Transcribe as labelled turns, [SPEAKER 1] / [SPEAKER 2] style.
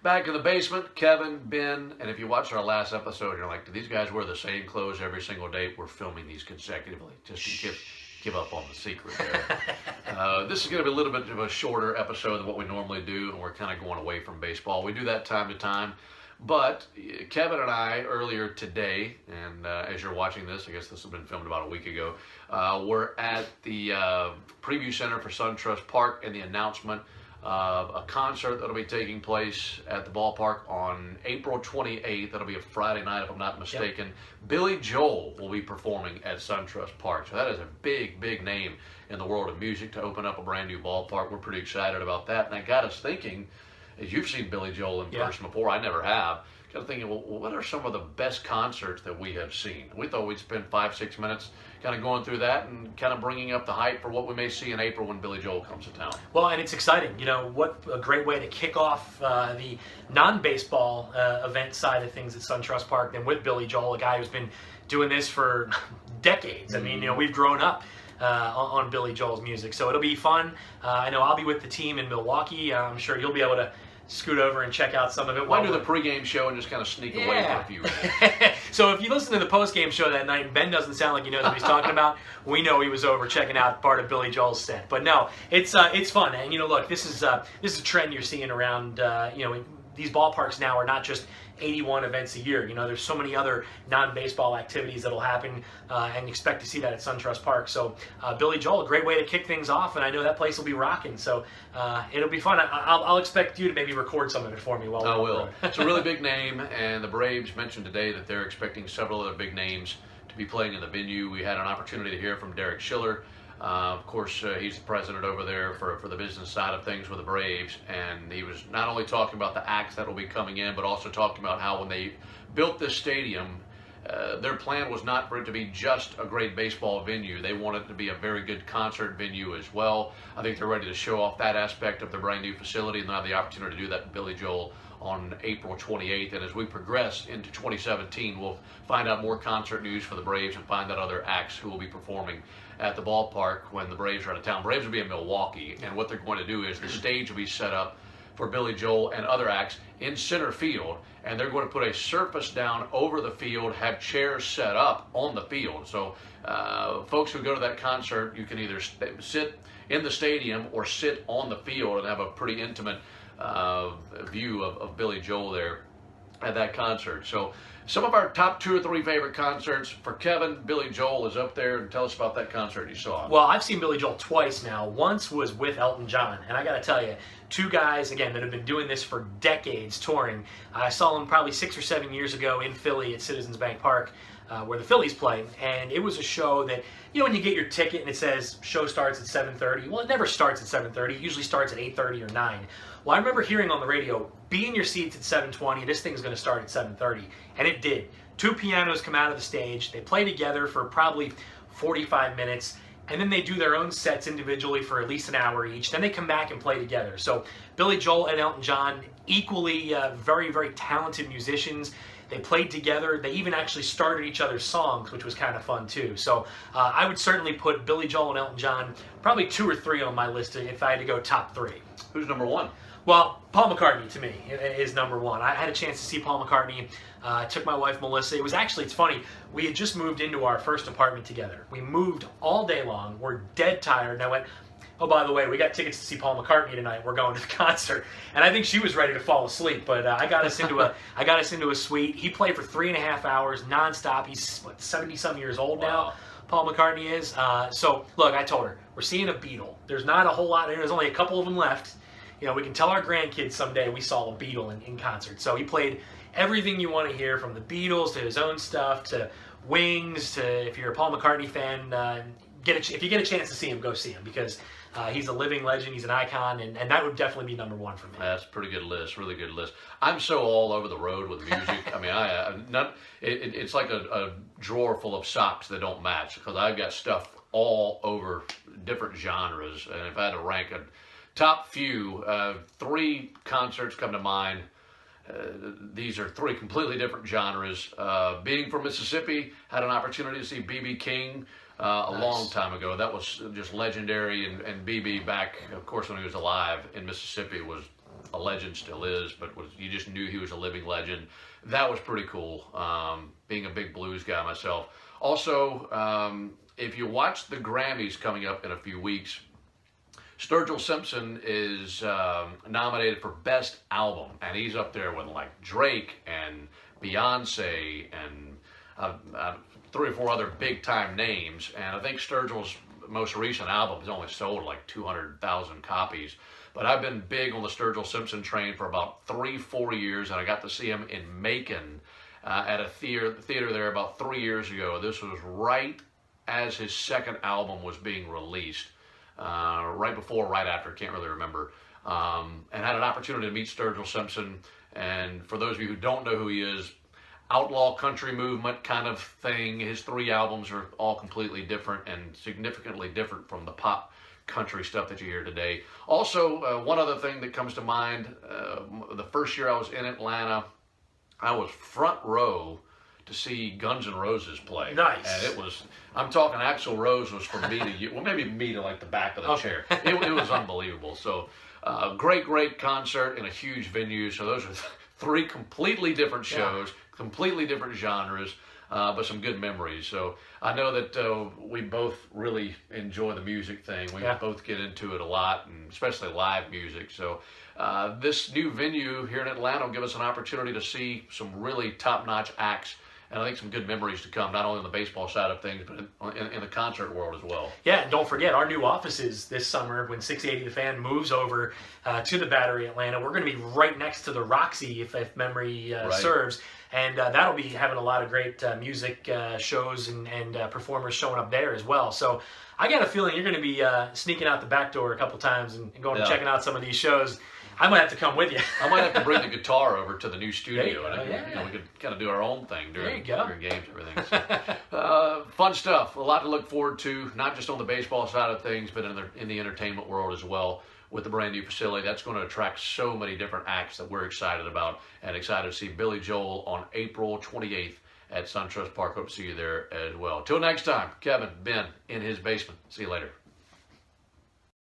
[SPEAKER 1] Back in the basement, Kevin, Ben, and if you watched our last episode, you're like, do these guys wear the same clothes every single day? We're filming these consecutively, just to give up on the secret there. This is going to be a little bit of a shorter episode than what we normally do, and we're kind of going away from baseball. We do that time to time. But Kevin and I, earlier today, and as you're watching this, I guess this has been filmed about a week ago, we're at the preview center for SunTrust Park, and the announcement of a concert that'll be taking place at the ballpark on April 28th. That'll be a Friday night, if I'm not mistaken. Yep. Billy Joel will be performing at SunTrust Park. So that is a big, big name in the world of music to open up a brand new ballpark. We're pretty excited about that. And that got us thinking, as you've seen Billy Joel in person before, I never have, kind of thinking, well, what are some of the best concerts that we have seen? We thought we'd spend 5-6 minutes kind of going through that and kind of bringing up the hype for what we may see in April when Billy Joel comes to town.
[SPEAKER 2] Well, and it's exciting. You know, what a great way to kick off the non-baseball event side of things at SunTrust Park than with Billy Joel, a guy who's been doing this for decades. I mean, you know, we've grown up on Billy Joel's music, so it'll be fun. I know I'll be with the team in Milwaukee. I'm sure you'll be able to scoot over and check out some of it.
[SPEAKER 1] Why do the pregame show and just kind of sneak away for a few minutes?
[SPEAKER 2] So if you listen to the postgame show that night and Ben doesn't sound like he knows what he's talking about, we know he was over checking out part of Billy Joel's set. But no, it's fun. And, you know, look, this is a trend you're seeing around, you know, these ballparks now are not just 81 events a year. You know, there's so many other non-baseball activities that'll happen, and expect to see that at SunTrust Park. So Billy Joel, a great way to kick things off, and I know that place will be rocking. So it'll be fun. I'll expect you to maybe record some of it for me while we're
[SPEAKER 1] I will. It's a really big name, and the Braves mentioned today that they're expecting several other big names to be playing in the venue. We had an opportunity to hear from Derek Schiller. Of course, he's the president over there for the business side of things with the Braves, and he was not only talking about the acts that will be coming in, but also talking about how when they built this stadium, their plan was not for it to be just a great baseball venue. They wanted it to be a very good concert venue as well. I think they're ready to show off that aspect of their brand new facility, and they'll have the opportunity to do that in Billy Joel on April 28th. And as we progress into 2017, we'll find out more concert news for the Braves and find out other acts who will be performing at the ballpark when the Braves are out of town. Braves will be in Milwaukee, and what they're going to do is the stage will be set up for Billy Joel and other acts in center field, and they're going to put a surface down over the field, have chairs set up on the field. So folks who go to that concert, you can either sit in the stadium or sit on the field and have a pretty intimate view of Billy Joel there at that concert. So some of our top 2 or 3 favorite concerts for Kevin, Billy Joel is up there. And tell us about that concert you saw.
[SPEAKER 2] Well, I've seen Billy Joel twice now. Once was with Elton John, and I got to tell you, 2 guys, again, that have been doing this for decades, touring. I saw them probably 6 or 7 years ago in Philly at Citizens Bank Park, where the Phillies play, and it was a show that, you know, when you get your ticket and it says show starts at 7:30, well, it never starts at 7:30. It usually starts at 8:30 or 9. Well, I remember hearing on the radio, be in your seats at 7:20, this thing's going to start at 7:30, and it did. 2 pianos come out of the stage, they play together for probably 45 minutes, and then they do their own sets individually for at least an hour each, then they come back and play together. So Billy Joel and Elton John, equally very, very talented musicians. They played together. They even actually started each other's songs, which was kind of fun too. So I would certainly put Billy Joel and Elton John probably 2 or 3 on my list if I had to go top 3.
[SPEAKER 1] Who's number 1?
[SPEAKER 2] Well, Paul McCartney to me is number 1. I had a chance to see Paul McCartney. Took my wife Melissa. It was actually, it's funny, we had just moved into our first apartment together. We moved all day long. We're dead tired. And I went, oh, by the way, we got tickets to see Paul McCartney tonight. We're going to the concert. And I think she was ready to fall asleep, but I got us into a suite. He played for 3.5 hours nonstop. He's, what, 70-some years old now, Paul McCartney is. So, look, I told her, we're seeing a Beatle. There's not a whole lot. There's only a couple of them left. You know, we can tell our grandkids someday we saw a Beatle in concert. So he played everything you want to hear, from the Beatles to his own stuff to Wings to, if you're a Paul McCartney fan, if you get a chance to see him, go see him, because he's a living legend. He's an icon, and that would definitely be number 1 for me.
[SPEAKER 1] That's a pretty good list, really good list. I'm so all over the road with music. I mean, it's like a drawer full of socks that don't match, because I've got stuff all over different genres. And if I had to rank a top few, 3 concerts come to mind. These are 3 completely different genres. Being from Mississippi, had an opportunity to see B.B. King a long time ago. That was just legendary, and B.B. back, of course, when he was alive in Mississippi was a legend, still is, but you just knew he was a living legend. That was pretty cool, being a big blues guy myself. Also, if you watch the Grammys coming up in a few weeks, Sturgill Simpson is nominated for Best Album, and he's up there with like Drake and Beyonce and 3 or 4 other big-time names. And I think Sturgill's most recent album has only sold like 200,000 copies. But I've been big on the Sturgill Simpson train for about 3-4 years, and I got to see him in Macon at a theater there about 3 years ago. This was right as his second album was being released, right before, right after, can't really remember, and had an opportunity to meet Sturgill Simpson. And for those of you who don't know who he is, outlaw country movement kind of thing. His 3 albums are all completely different and significantly different from the pop country stuff that you hear today. Also, one other thing that comes to mind, the first year I was in Atlanta, I was front row to see Guns N' Roses play.
[SPEAKER 2] Nice.
[SPEAKER 1] And it was, I'm talking Axl Rose was from me to you, well, maybe me to like the back of the chair. It was unbelievable. So great concert in a huge venue. So those are 3 completely different shows, completely different genres, but some good memories. So I know that we both really enjoy the music thing. We both get into it a lot, and especially live music. So this new venue here in Atlanta will give us an opportunity to see some really top-notch acts, and I think some good memories to come, not only on the baseball side of things, but in the concert world as well.
[SPEAKER 2] Yeah, and don't forget our new offices this summer when 680 The Fan moves over to the Battery Atlanta. We're going to be right next to the Roxy, if memory serves. And that'll be having a lot of great music shows and performers showing up there as well. So I got a feeling you're going to be sneaking out the back door a couple times and going and checking out some of these shows. I might have to come with you.
[SPEAKER 1] I might have to bring the guitar over to the new studio,
[SPEAKER 2] and
[SPEAKER 1] we could kind of do our own thing during games and everything.
[SPEAKER 2] So,
[SPEAKER 1] fun stuff, a lot to look forward to, not just on the baseball side of things, but in the entertainment world as well. With the brand new facility, that's going to attract so many different acts that we're excited about, and excited to see Billy Joel on April 28th at SunTrust Park. Hope to see you there as well. Till next time, Kevin, Ben, in his basement. See you later.